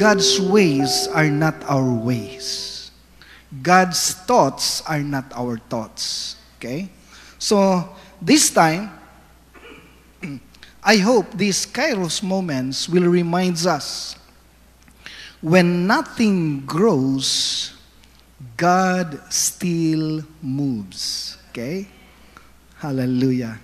God's ways are not our ways. God's thoughts are not our thoughts. Okay? So, this time, I hope these Kairos moments will remind us, when nothing grows, God still moves. Okay? Hallelujah.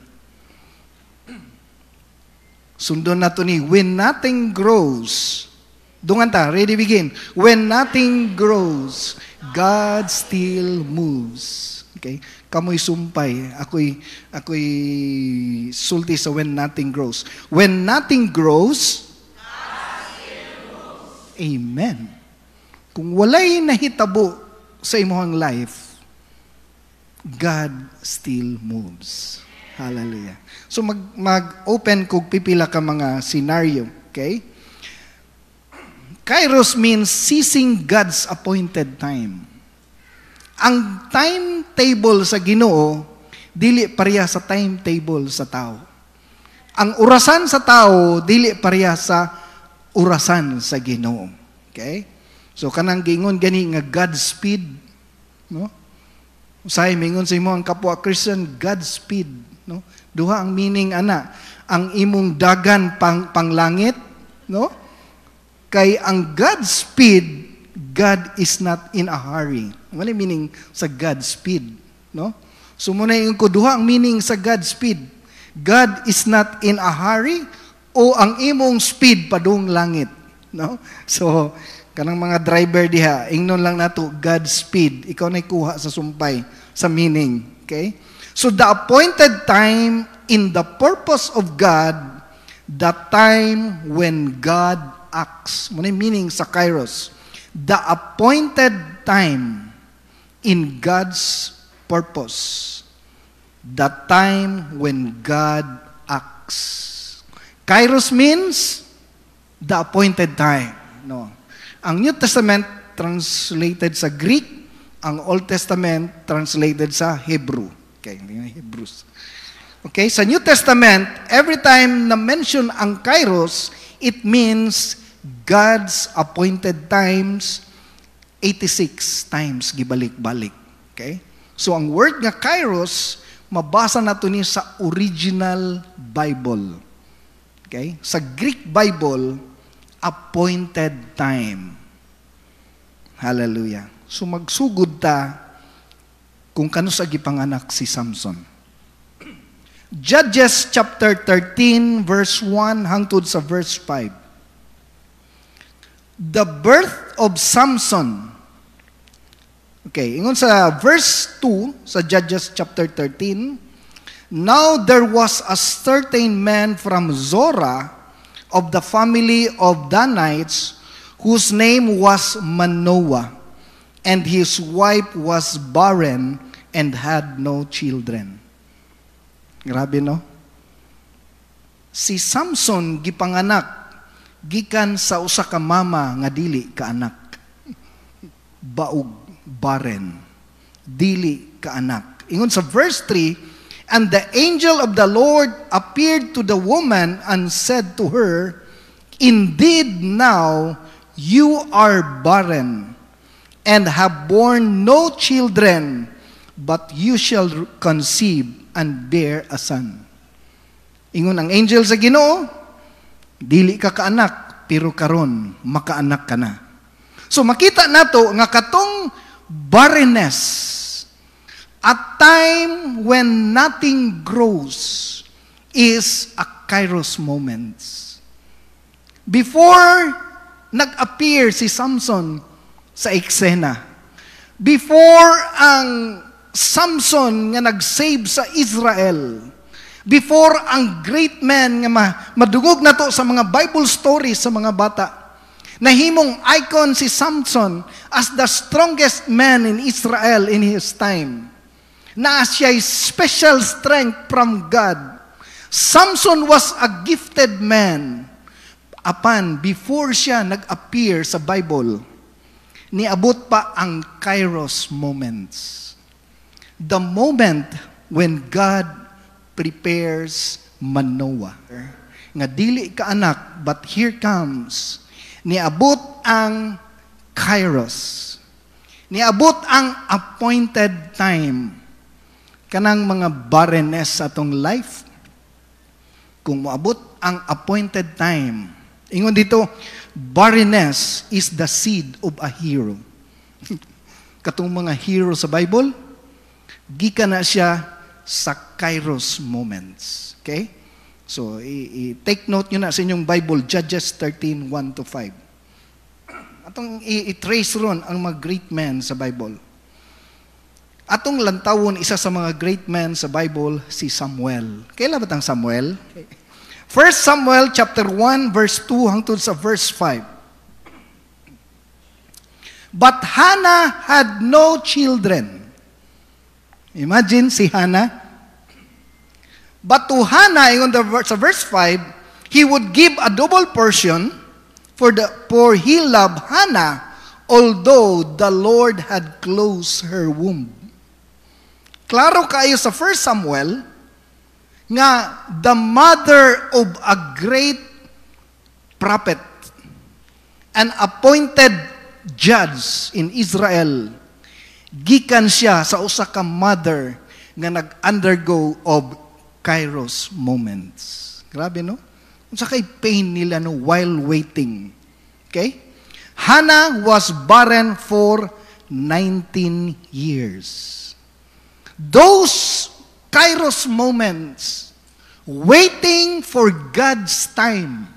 Sundon na to ni, when nothing grows, dungan ta, ready, begin. When nothing grows, God still moves. Okay? Kamoy sumpay, ako'y sulti sa when nothing grows. When nothing grows, God still moves. Amen. Kung walay nahitabo sa imong life, God still moves. Hallelujah. So mag-open kog pipila ka mga scenario, okay? Kairos means seizing God's appointed time. Ang timetable sa Ginoo dili pareha sa timetable sa tao. Ang orasan sa tao dili pareha sa orasan sa Ginoo. Okay? So kanang giingon gani nga Godspeed, no? Usay mingon sa imo ang kapwa Christian, Godspeed, no? Duha ang meaning ana, ang imong dagan panglangit, no? Kay ang Godspeed, God is not in a hurry. Ano meaning sa Godspeed, no? So muna yung duha ang meaning sa Godspeed. God is not in a hurry o ang imong speed padung langit, no? So kanang mga driver diha, ingnon lang nato Godspeed. Ikaw na kuha sa sumpay sa meaning, okay? So the appointed time in the purpose of God, the time when God acts. Muna yung meaning sa Kairos. The appointed time in God's purpose. The time when God acts. Kairos means the appointed time. No. Ang New Testament translated sa Greek, ang Old Testament translated sa Hebrew. Okay, Hebrews. Okay, sa New Testament, every time na mention ang Kairos, it means God's appointed times, 86 times gibalik-balik. Okay? So ang word nga Kairos, mabasa nato ni sa original Bible. Okay? Sa Greek Bible, appointed time. Hallelujah. So magsugod ta kung kano sa gipanganak si Samson. Judges chapter 13 verse 1 hangtod sa verse 5. The birth of Samson. Okay, ingon sa verse 2 sa Judges chapter 13, now there was a certain man from Zorah of the family of Danites whose name was Manoah, and his wife was barren and had no children. Grabe, no? Si Samson gipanganak gikan sa usa ka mama nga dili ka anak. Baog, barren, dili ka anak. Ingon sa verse 3, and the angel of the Lord appeared to the woman and said to her, indeed now you are barren and have borne no children, but you shall conceive and bear a son. Ingon ang angel sa Ginoo, dili ka kaanak, pero karon makaanak ka na. So makita nato nga katong barrenness, a time when nothing grows, is a Kairos moment. Before nag-appear si Samson sa eksena, before ang Samson nga nag-save sa Israel, before ang great man nga madungog na to sa mga Bible stories sa mga bata, nahimong icon si Samson as the strongest man in Israel in his time, na siya'y special strength from God. Samson was a gifted man. Apan, before siya nag-appear sa Bible, niabot pa ang Kairos moments. The moment when God prepares Manoah. Nga dili ka anak, but here comes Niabot ang Kairos. Niabot ang appointed time. Kanang mga barrenness sa atong life. Kung moabot ang appointed time. Ingon dito, barrenness is the seed of a hero. Katong mga hero sa Bible, gikan na siya sa Kairos moments. Okay? So, take note nyo na sa inyong Bible, Judges 13, 1-5. Atong i-trace ron ang mga great men sa Bible. Atong lantawon, isa sa mga great men sa Bible, si Samuel. Kailan ba tang Samuel? 1 Samuel chapter 1, verse 2 hangtod sa verse 5. But Hannah had no children. Imagine si Hannah. But to Hannah, sa verse 5, he would give a double portion for he loved Hannah, although the Lord had closed her womb. Klaro kayo sa 1 Samuel, nga the mother of a great prophet, an appointed judge in Israel, gikan siya sa usa ka mother nga nag-undergo of Kairos moments. Grabe, no? Unsa kay pain nila no while waiting. Okay? Hannah was barren for 19 years. Those Kairos moments, waiting for God's time,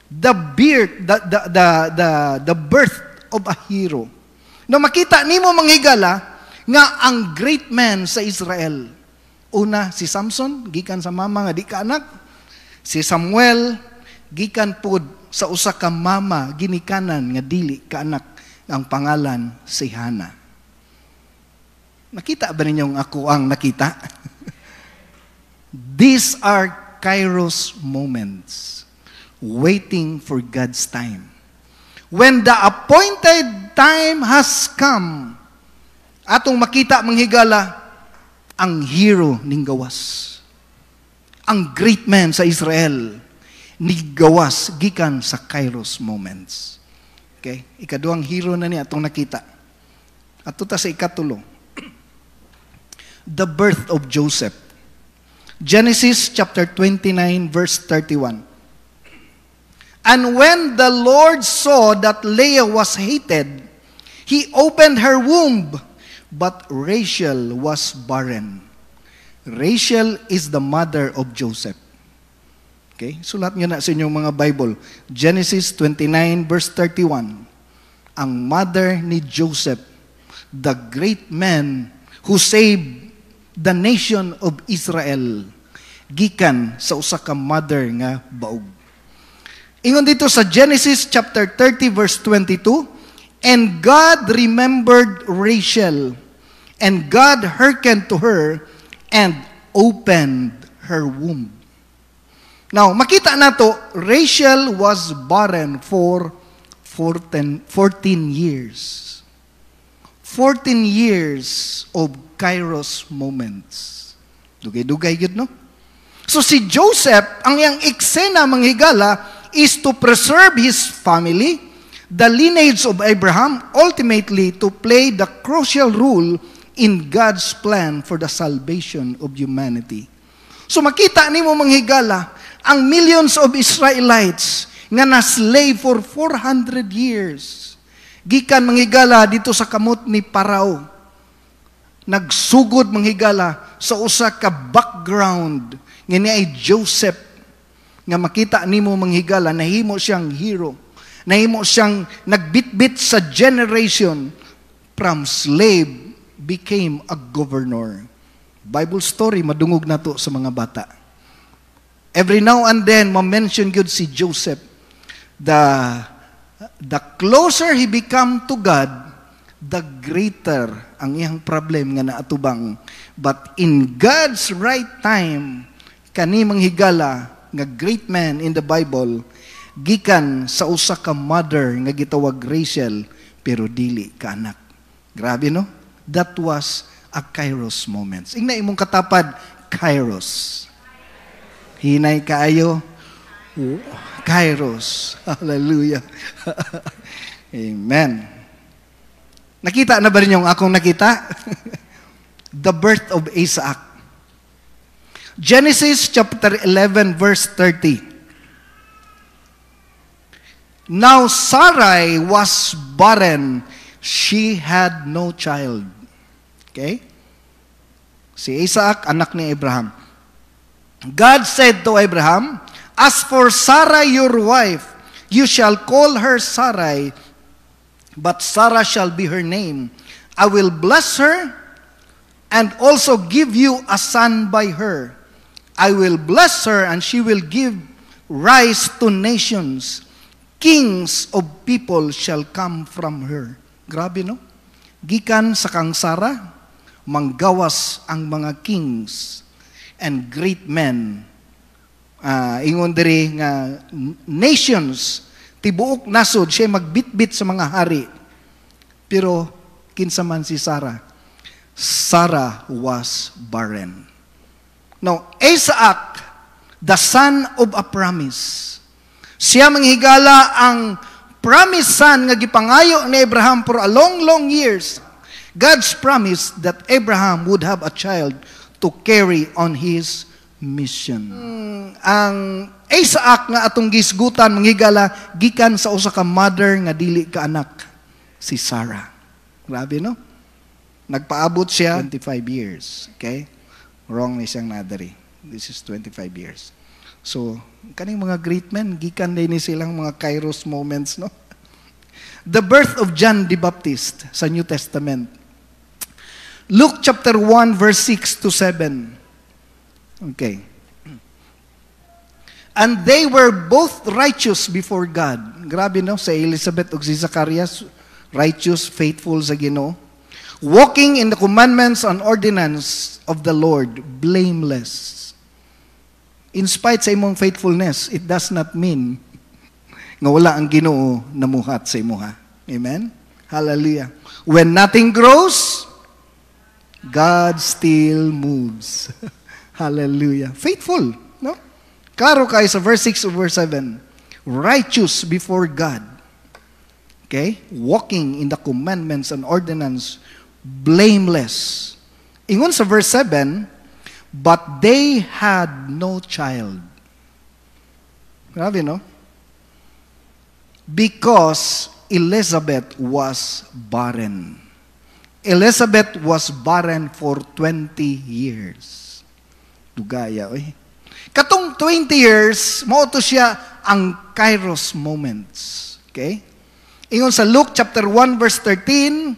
the birth of a hero. Na makita nimo manghigala nga ang great man sa Israel. Una, si Samson, gikan sa mama nga di ka anak. Si Samuel, gikan pud sa usa ka mama, ginikanan nga dili ka anak, ang pangalan si Hannah. Nakita ba ninyong ako ang nakita? These are Kairos moments, waiting for God's time. When the appointed time has come, atong makita manghigala, ang hero ning gawas. Ang great man sa Israel ni gawas gikan sa Kairos moments. Okay? Ikaduhang hero na niya atong nakita. Ato ta sa ikatulo. The birth of Joseph. Genesis chapter 29 verse 31. And when the Lord saw that Leah was hated, he opened her womb, but Rachel was barren. Rachel is the mother of Joseph. Okay? Sulat nyo na sa inyong mga Bible. Genesis 29 verse 31. Ang mother ni Joseph, the great man who saved the nation of Israel, gikan sa usa ka mother nga baog. Ingon dito sa Genesis chapter 30 verse 22, and God remembered Rachel, and God hearkened to her, and opened her womb. Now, makita nato, Rachel was barren for 14 years. 14 years of Kairos moments. Dugay-dugay yun, no? So si Joseph, ang yang eksena manghigala is to preserve his family, the lineage of Abraham, ultimately to play the crucial role in God's plan for the salvation of humanity. So makita nimo manghigala, ang millions of Israelites nga na-slave for 400 years. Gikan manghigala dito sa kamot ni Parao. Nagsugod manghigala sa usa ka background nga niay Joseph, nga makita nimo manghigala, nahimo siyang hero. Nahimo siyang nagbitbit sa generation, from slave became a governor. Bible story, madungog na to sa mga bata. Every now and then, ma-mention good si Joseph. The closer he become to God, the greater ang iyang problem nga naatubang. But in God's right time, kani manghigala nga great man in the Bible, gikan sa usa ka mother nga gitawag Rachel, pero dili ka anak. Grabe, no? That was a Kairos moments. Ingna imong katapad, Kairos. Hinay kaayo. Kairos. Hallelujah. Amen. Nakita na ba rin yung akong nakita? The birth of Isaac. Genesis chapter 11 verse 30. Now Sarai was barren. She had no child. Okay? Si Isaac, anak ni Abraham. God said to Abraham, as for Sarah your wife, you shall call her Sarai, but Sarah shall be her name. I will bless her and also give you a son by her. I will bless her and she will give rise to nations. Kings of people shall come from her. Grabe, no? Gikan sa kang Sarah, manggawas ang mga kings and great men. Ingon diri nga nations, tibuok nasod, siya magbitbit sa mga hari. Pero, kinsa man si Sarah? Sarah was barren. Now, Isaac, the son of a promise. Siya manghigala ang promise son nga gipangayo ni Abraham for a long, long years. God's promise that Abraham would have a child to carry on his mission. Ang Isaac nga atong gisgutan manghigala gikan sa usa ka mother nga dili ka anak, si Sarah. Grabe, no? Nagpaabot siya 25 years. Okay? Wrong ni siyang nadari. This is 25 years. So, kaning mga great men, gikan din ni silang mga Kairos moments, no? The birth of John the Baptist sa New Testament. Luke chapter 1 verse 6 to 7. Okay. And they were both righteous before God. Grabe, no? Sa Elizabeth ug si Zacarias, righteous, faithful sa Ginoo. Walking in the commandments and ordinance of the Lord, blameless. In spite sa imong faithfulness, it does not mean nga wala ang Ginoo namuhat sa imuha. Amen? Hallelujah. When nothing grows, God still moves. Hallelujah. Faithful, no? Karo kayo sa verse 6 or verse 7. Righteous before God. Okay? Walking in the commandments and ordinance, blameless. Ingon sa verse 7, but they had no child. Grabe, no? Because Elizabeth was barren. Elizabeth was barren for 20 years. Dugaya, oy. Katong 20 years, mauto siya ang Kairos moments. Okay? Ingon sa Luke chapter 1 verse 13,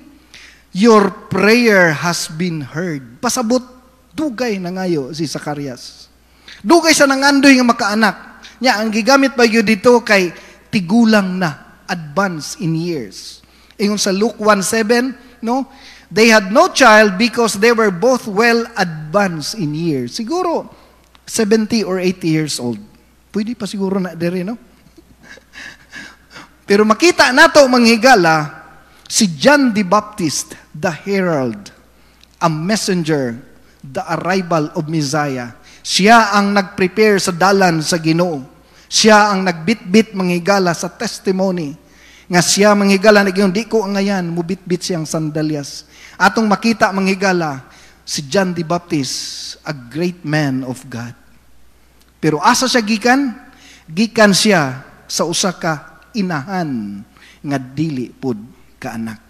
your prayer has been heard. Pasabot, dugay na ngayo si Zacarias. Dugay sa nangandoy nga makaanak. Nya, ang gigamit ba yun dito kay tigulang na, advance in years. Ingon sa Luke 1:7, no? They had no child because they were both well advanced in years. Siguro, 70 or 80 years old. Pwede pa siguro na dere, no? Pero makita nato manghigala, si John the Baptist, the herald, a messenger, the arrival of Messiah. Siya ang nag-prepare sa dalan sa Ginoo. Siya ang nagbitbit manghigala sa testimony. Nga siya manghigala, di ko ang ngayan, mubitbit siyang sandalyas. Atong makita manghigala, si John the Baptist, a great man of God. Pero asa siya gikan? Gikan siya sa usa ka inahan nga dili pud kaanak.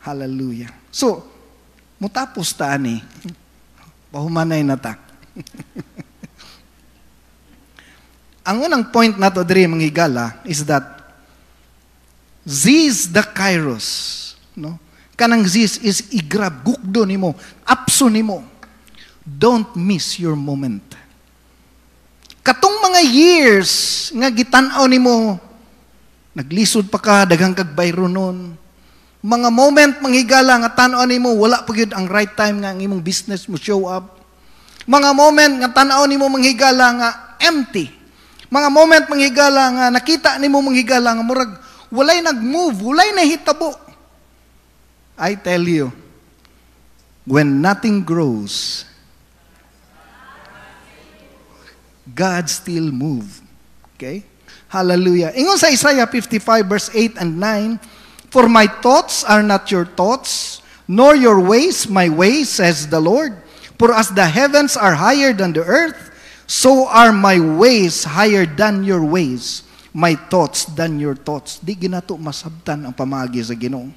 Hallelujah. So, mutapos ta ani. Pahumanay na ta. Ang unang point nato diri manghigala is that this the Kairos, no? Kanang this is igrab, gukdo nimo, apso nimo. Don't miss your moment. Katong mga years nga gitan-aw nimo, naglisod pa ka, daghang kag bayro nun. Mga moment manghigala nga tan-aw nimo, wala pa gyud ang right time nga ang imong business mo show up. Mga moment nga tan-aw nimo manghigala nga empty. Mga moment manghigala nga nakita nimo manghigala nga murag walay nag-move, walay nahitabo. I tell you, when nothing grows, God still move. Okay? Hallelujah. Ingon sa Isaiah 55 verse 8 and 9, "For my thoughts are not your thoughts, nor your ways my ways, says the Lord. For as the heavens are higher than the earth, so are my ways higher than your ways, my thoughts than your thoughts." Di ginato masabtan ang pamagi sa Ginoo.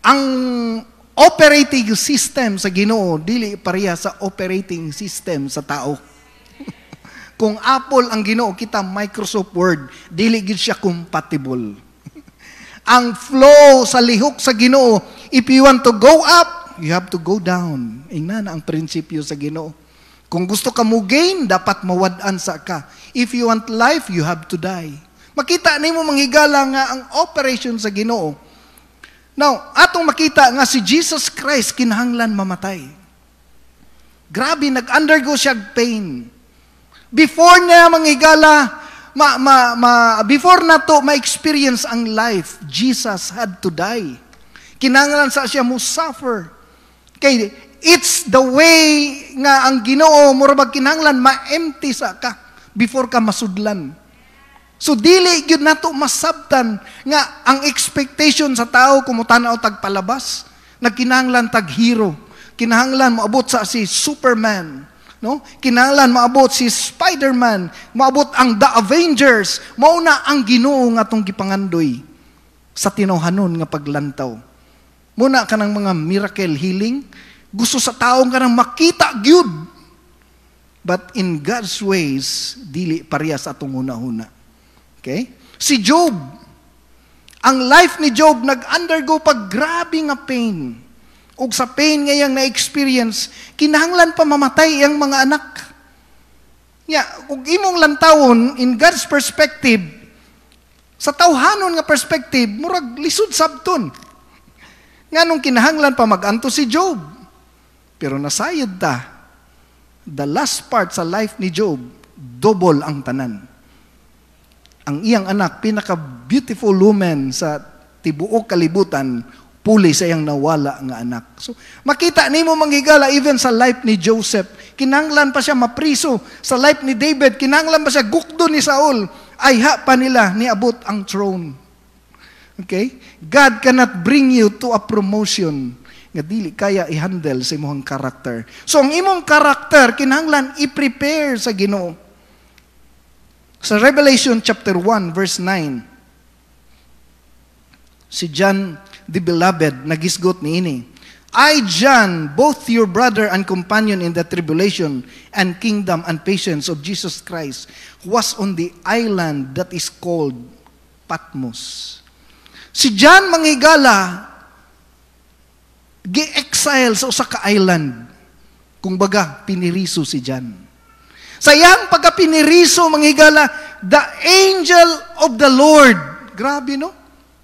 Ang operating system sa Ginoo dili pareha sa operating system sa tao. Kung Apple ang Ginoo, kita Microsoft Word, dili gid siya compatible. Ang flow sa lihok sa Ginoo, if you want to go up, you have to go down. Ingna na ang prinsipyo sa Ginoo. Kung gusto ka mo gain, dapat mawad-an sa ka. If you want life, you have to die. Makita nimo manghigala nga ang operation sa Ginoo. Now, atong makita nga si Jesus Christ kinahanglan mamatay. Grabe, nag-undergo siya pain. Before niya manghigala, before na to ma-experience ang life, Jesus had to die. Kinahanglan sa siya mo suffer. Kay it's the way nga ang Ginoo murag kinahanglan ma-empty sa ka before ka masudlan. So dili gyud nato masabtan nga ang expectation sa tao kumutanaw tagpalabas, nagkinahanglan tag hero. Kinahanglan moabot sa si Superman. No? Kinahanglan maabot si Spider-Man, maabot ang The Avengers, mauna ang Ginoo nga atong gipangandoy sa tinuhanon nga paglantaw. Muna ka ng mga miracle healing, gusto sa taong ka nang makita gyud. But in God's ways, dili pareha sa atong huna-huna. Okay? Si Job, ang life ni Job nag-undergo pag grabe nga pain. Ug sa pain ngayang na-experience, kinahanglan pa mamatay ang mga anak. Ug imong lantawon, in God's perspective, sa tawhanon nga perspective, murag lisod sabton. Nganong kinahanglan pa maganto si Job. Pero nasayod ta, the last part sa life ni Job, double ang tanan. Ang iyang anak, pinaka-beautiful woman sa tibuok kalibutan, puli sa iyang nawala nga anak. So, makita nimo manghigala even sa life ni Joseph. Kinahanglan pa siya mapriso. Sa life ni David, kinahanglan pa siya gukdo ni Saul. Ayha pa nila niabot ang throne. Okay? God cannot bring you to a promotion nga dili kaya i-handle sa imong character. So, ang imong character, kinahanglan i-prepare sa Ginoo. Sa Revelation chapter 1, verse 9, si John the beloved, nagisgot niini. "I, John, both your brother and companion in the tribulation and kingdom and patience of Jesus Christ, was on the island that is called Patmos." Si John manghigala, gi-exile sa usa ka island. Kung baga, piniriso si John. Sa iyang pagka-piniriso, manghigala, the angel of the Lord. Grabe, no?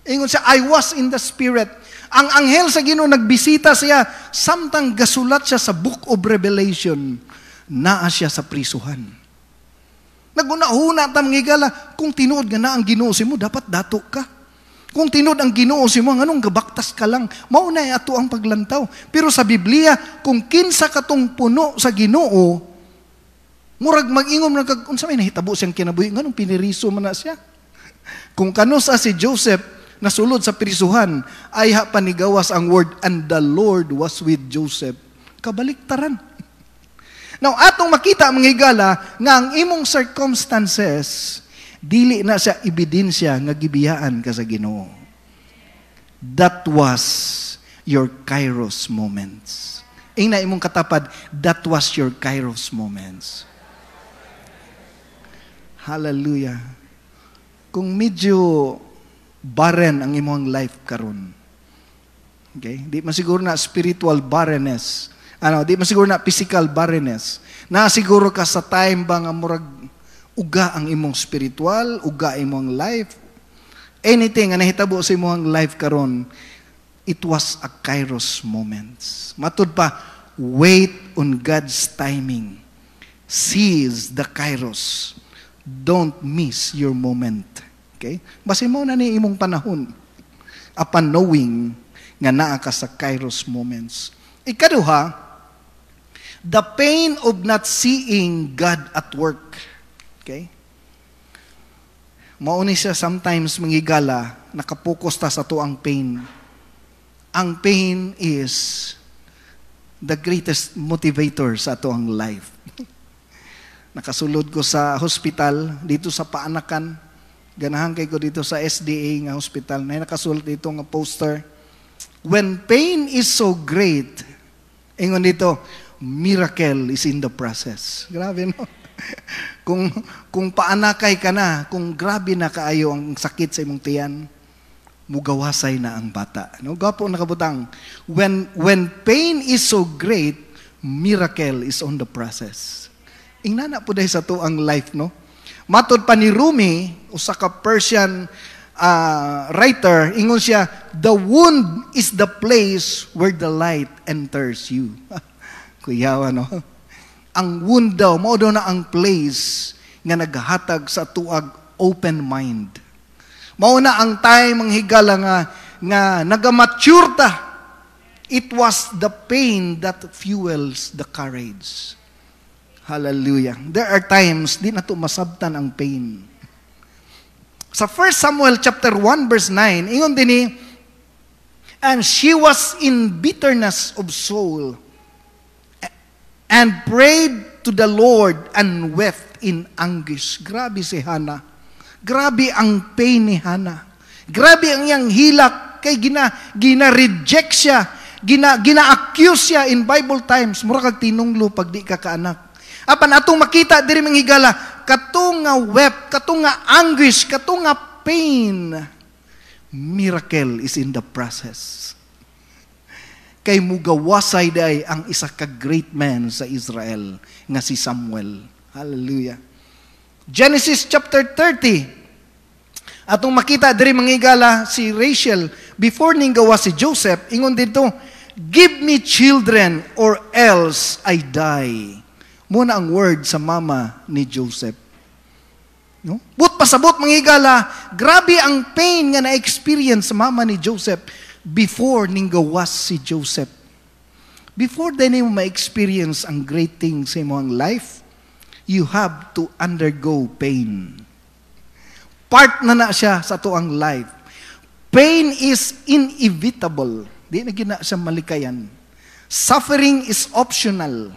Ingon siya, "I was in the Spirit." Ang anghel sa Ginoo nagbisita siya, samtang gasulat siya sa Book of Revelation, naa siya sa prisuhan. Naguna-huna ta manghigala, kung tinuod nga na ang Ginoo si mo, dapat dato ka. Kung tinuod ang Ginoo si mo, anong gabaktas ka lang, mauna ato ang paglantaw. Pero sa Biblia, kung kinsa katong puno sa Ginoo, murag mag-ingom na unsa may nahitabo siyang kinabuhi, nganong piniriso man na siya. Kung kanusa si Joseph, nasulod sa prisuhan, ay panigawas ang word, "and the Lord was with Joseph." Kabaliktaran. Now, atong makita manghigala nga ang imong circumstances, dili na siya ebidensya nga gibiyaan ka sa Ginoo. That was your Kairos moments. Ing na imong katapad, that was your Kairos moments. Hallelujah. Kung medyo barren ang imong life karon. Okay? Di masiguro na spiritual barrenness. Di masiguro na physical barrenness. Na siguro ka sa time ba nga murag uga ang imong spiritual, uga imong life. Anything nga nahitabo sa imong life karon, it was a Kairos moments. Matud pa, wait on God's timing. Seize the Kairos. Don't miss your moment. Okay? Basi mo na ni imong panahon. Upon knowing nga naa ka sa Kairos moments. Ikaduha, the pain of not seeing God at work. Okay? Mauni siya sometimes mangigala, nakapokus ta sa tuang pain. Ang pain is the greatest motivator sa tuang life. Nakasulod ko sa hospital, dito sa Paanakan. Ganahan kay ko dito sa SDA nga hospital. Na nakasulod dito nga poster. When pain is so great, ingon dito, miracle is in the process. Grabe, no? kung paanakay ka na, kung grabe na kaayo ang sakit sa imong tiyan, mugawasay na ang bata. No? Gapo nakabutang, when pain is so great, miracle is on the process. Ingnana po dahil sa to ang life, no? Matod pa ni Rumi, usa ka Persian writer, ingon siya, the wound is the place where the light enters you. Kuyawa, no? Ang wound daw, mao daw na ang place nga naghatag sa tuag open mind. Mao na ang time ang higala nga nagamature ta. It was the pain that fuels the courage. Hallelujah. There are times di na to masabtan ang pain. Sa 1 Samuel chapter 1 verse 9, ingon dinhi, and she was in bitterness of soul and prayed to the Lord and wept in anguish. Grabe si Hannah. Grabe ang pain ni Hannah. Grabe ang iyang hilak kay gina-reject siya, gina-accuse siya in Bible times. Mura kag tinunglo pag di ka kaanak. Apan atong makita diri manghigala, katong nga wept, katong nga anguish, katong nga pain. Miracle is in the process. Kay mugawasay day ang isa ka great man sa Israel nga si Samuel. Hallelujah. Genesis chapter 30. Atong makita diri manghigala si Rachel before ning gawa si Joseph, ingon dito, give me children or else I die. Muna ang word sa mama ni Joseph. No? But pasabot manghigala, grabe ang pain nga na-experience sa mama ni Joseph before ning gawas si Joseph. Before din mo ma-experience ang great things sa imong life, you have to undergo pain. Part na siya sa tuang life. Pain is inevitable. Di na gina siya malikayan. Suffering is optional.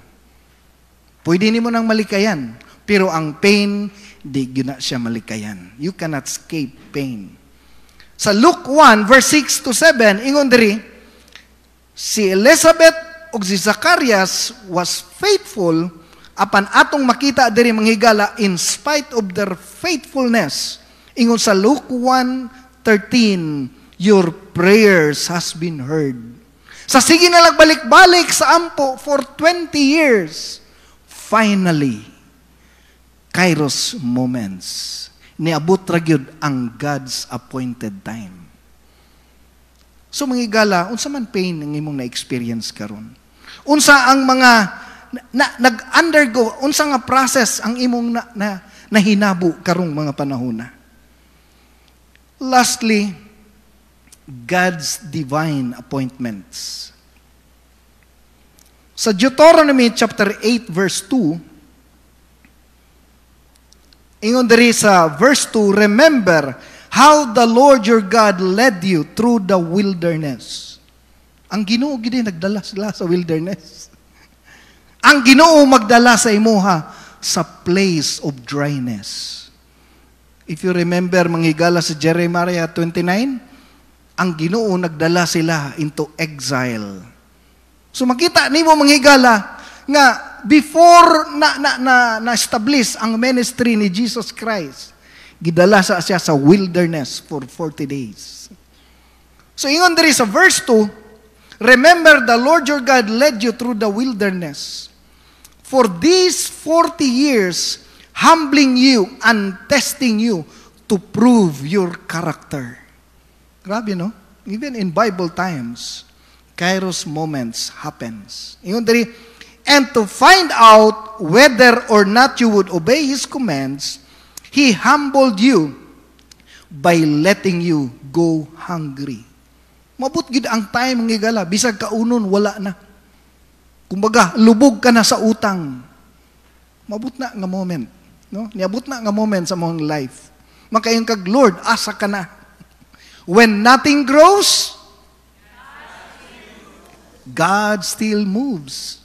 Pwede ni mo nang malikayan, pero ang pain, di gina siya malikayan. You cannot escape pain. Sa Luke 1, verse 6 to 7, ingon diri, si Elizabeth o si Zacarias was faithful, apan atong makita diri manghigala in spite of their faithfulness. Ingon sa Luke 1:13, your prayers has been heard. Sa sige na lagbalik-balik sa ampo for 20 years, finally, Kairos moments, niabot ra gyud ang God's appointed time. So manghigala, unsa man pain ang imong na-experience karon? Unsa ang mga nag-undergo, unsa nga process ang imong nahinabo karong mga panahona? Lastly, God's divine appointments. Sa Deuteronomy chapter 8 verse 2, ingon diri sa verse 2, remember how the Lord your God led you through the wilderness. Ang Ginoo gid nagdala sila sa wilderness. Ang Ginoo magdala sa imuha sa place of dryness. If you remember manghigala sa Jeremiah 29, ang Ginoo nagdala sila into exile. So makita nimo manghigala nga before na-establish ang ministry ni Jesus Christ, gidala siya sa wilderness for 40 days. So ingon diri sa verse 2, remember the Lord your God led you through the wilderness for these 40 years, humbling you and testing you to prove your character. Grabe, no? Even in Bible times, Kairos moments happens. Ingon diri, and to find out whether or not you would obey His commands, He humbled you by letting you go hungry. Mabut gid ang time ngigala, bisag kaunon wala na. Kumbaga, lubog ka na sa utang. Mabut na nga moment, no? Niabot na nga moment sa mong life Makayon kag, Lord, asa ka na. When nothing grows, God still moves.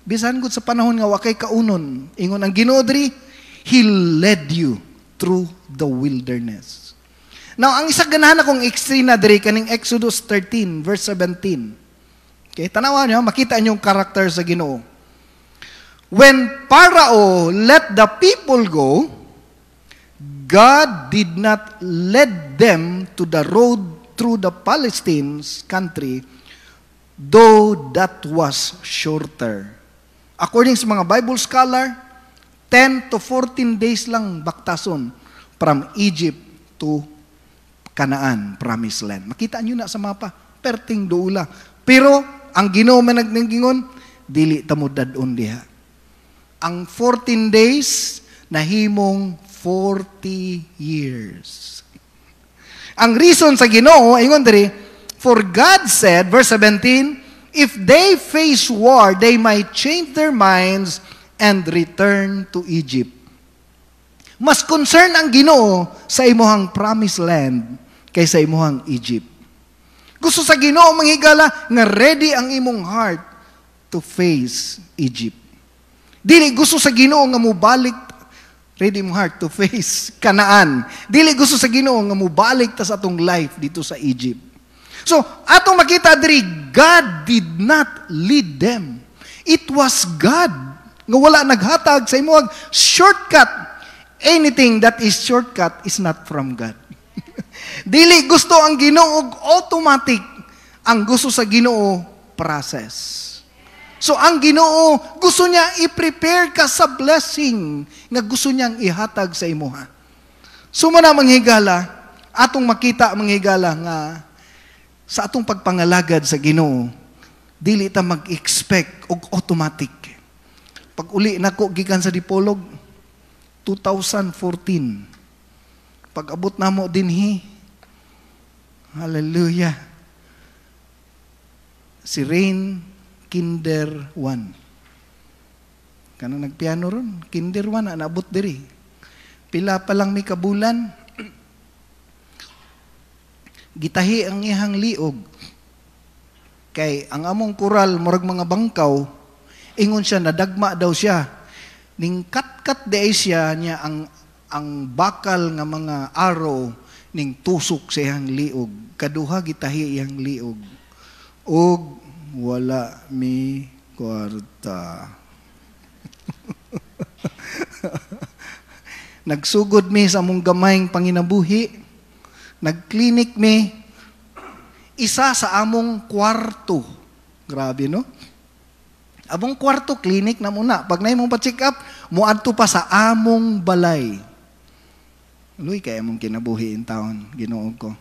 Bisan gud sa panahon nga wakay kaunon, ingon ang Ginoo diri, He led you through the wilderness. Now, ang isa ganahan akong ekstrina diri kaning Exodus 13 verse 17. Okay, tanawan niyo, makita niyo yung karakter sa Ginoo. When Pharaoh let the people go, God did not lead them to the road through the Palestine's country, though that was shorter. According sa mga Bible scholar, 10 to 14 days lang baktason from Egypt to Canaan, Promised Land. Makita nyo na sa mapa, perting doula. Pero, ang Ginoo man nagningingon, dili tamudad-on diha. Ang 14 days, nahimong 40 years. Ang reason sa Ginoo, ingon diri, for God said, verse 17, if they face war, they might change their minds and return to Egypt. Mas concern ang Ginoo sa imuhang promised land kaysa imuhang Egypt. Gusto sa Ginoo manghigala nga ready ang imong heart to face Egypt. Dili gusto sa Ginoo nga mubalik ready imong heart to face Canaan. Dili gusto sa Ginoo nga mubalik ta sa atong life dito sa Egypt. So, atong makita diri, God did not lead them. It was God nga wala naghatag sa imuhang shortcut. Anything that is shortcut is not from God. Dili gusto ang Ginoo automatic. Ang gusto sa Ginoo process. So ang Ginoo gusto niya i-prepare ka sa blessing nga gusto niyang ihatag sa imuha. So man manghigala, atong makita manghigala nga sa atong pagpangalagad sa Ginoo, dili ta mag-expect og automatic. Pag uli nako gikan sa Dipolog 2014. Pag abot namo dinhi, hallelujah. Si Rain Kinder 1. Kanang nagpiano ron, Kinder 1 naabot diri. Pila pa lang may kabulan. Gitahi ang ihang liog. Kay ang among kural murag mga bangkaw, ingon siya nadagma daw siya. Ning kat-kat de siya niya ang bakal nga mga arrow ning tusok sa iyang liog. Kaduha gitahi iyang liog. Og wala mi kwarta. Nagsugod mi sa among gamayng panginabuhi. Nagklinik mi. Isa sa among kwarto. Grabe, no? Among kwarto, klinik na muna. Pag na mong pa-check up, muadto pa sa among balay. Luy, kaya mong kinabuhi in taon. Ginoo ko.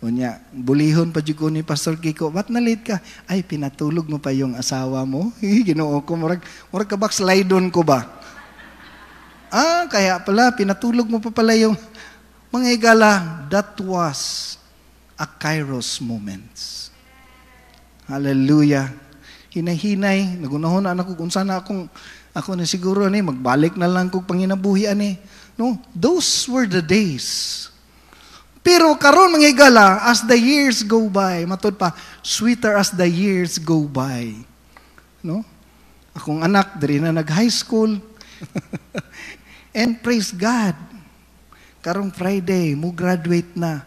Unya, bulihon pa dyan ni Pastor Kiko, ba't na-late ka? Ay, pinatulog mo pa yung asawa mo? Ginoo ko, murag ka backslide-on ko ba? Kaya pala, pinatulog mo pa pala yung mga higala. That was a Kairos moments. Hallelujah. Hinay-hinay, nagunahon na ako kung sana ako na siguro magbalik na lang kong panginabuhian No, those were the days. Pero karon mga higala, as the years go by, matod pa, sweeter as the years go by. No? Akong anak, diri na nag-high school. And praise God. Karong Friday, mo graduate na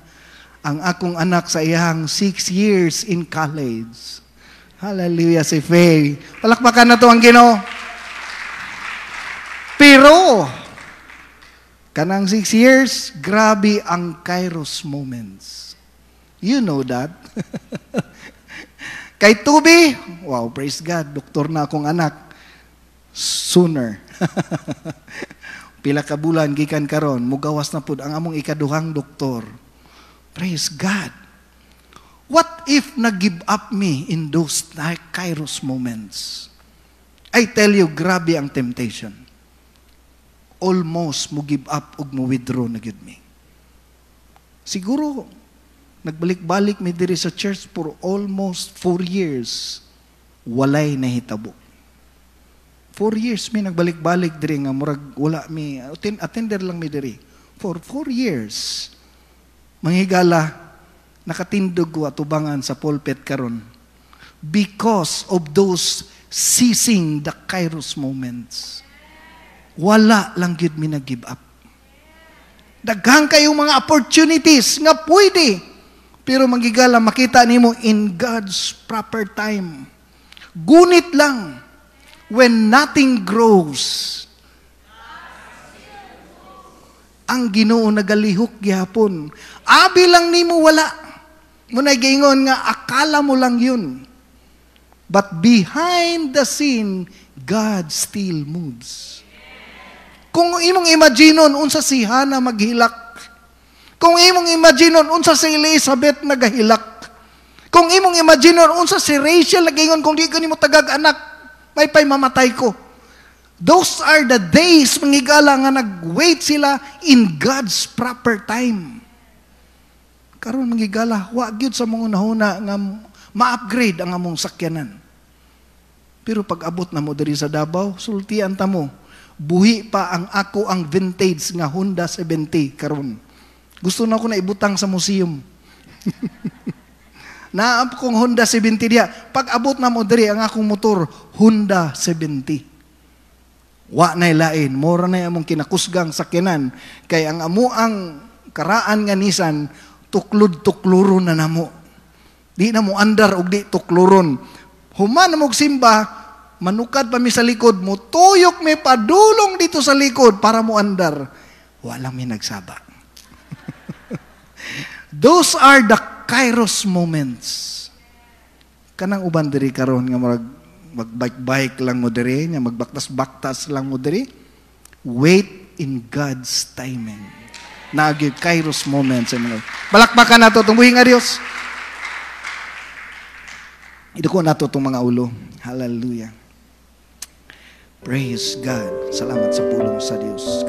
ang akong anak sa iyang 6 years in college. Hallelujah, si Faye. Palakpakan na to ang Ginoo. Pero, kanang 6 years, grabe ang Kairos moments. You know that. Kay Tubi, wow, praise God, doktor na akong anak. Sooner. Pila ka bulan, gikan karon, mugawas na pud ang among ikaduhang doktor. Praise God. What if nag-give up me in those Kairos moments? I tell you, grabe ang temptation. Almost mo give up ug mo withdraw na gyud mi. Siguro nagbalik-balik mi diri sa church for almost 4 years. Walay nahitabo. 4 years mi nagbalik-balik diri nga murag wala mi attender lang mi diri. For 4 years, manghigala, nakatindog ko atubangan sa pulpit karon because of those seizing the Kairos moments. Wala lang gyud mi nag-give up. Daghang kayong mga opportunities nga pwede, pero manghigala makita nimo in God's proper time. Gunit lang, when nothing grows, ang Ginoo nagalihok gihapon. Abi lang nimo wala. Muna giingon nga akala mo lang yun. But behind the scene, God still moves. Kung imong imaginon unsa si Hannah maghilak. Kung imong imaginon unsa si Elizabeth nagahilak. Kung imong imaginon unsa si Rachel nagingon kung di ko nimo tagag anak, may pay mamatay ko. Those are the days, manghigala, nga nag-wait sila in God's proper time. Karon manghigala, wa gyud sa mga nahuna nga ma-upgrade ang among sakyanan. Pero pag abot na mo diri sa Davao, sultian ta mo, buhi pa ang vintage nga Honda 70 karon. Gusto na ko na ibutang sa museum. Naap kong Honda 70 diya. Pag abot na mo diri ang akong motor, Honda 70. Wa na lain, mora na among kinakusgang sakyanan kay ang amuang karaan nga Nissan tuklod-tukluro na namo. Di na mo andar og di tukluron. Human na mo simba, manukad pa mi sa likod mo, tuyok mi padulong dito sa likod para mo andar. Walang mi nagsaba. Those are the Kairos moments. Kanang uban diri karon nga magbike-bike lang mo diri, nga magbaktas-baktas lang mo diri. Wait in God's timing. Nagi Kairos moments. Balakbakan nato itong buhing nga Diyos. Iduko nato itong mga ulo. Hallelujah. Praise God. Salamat sa pulong sa Diyos.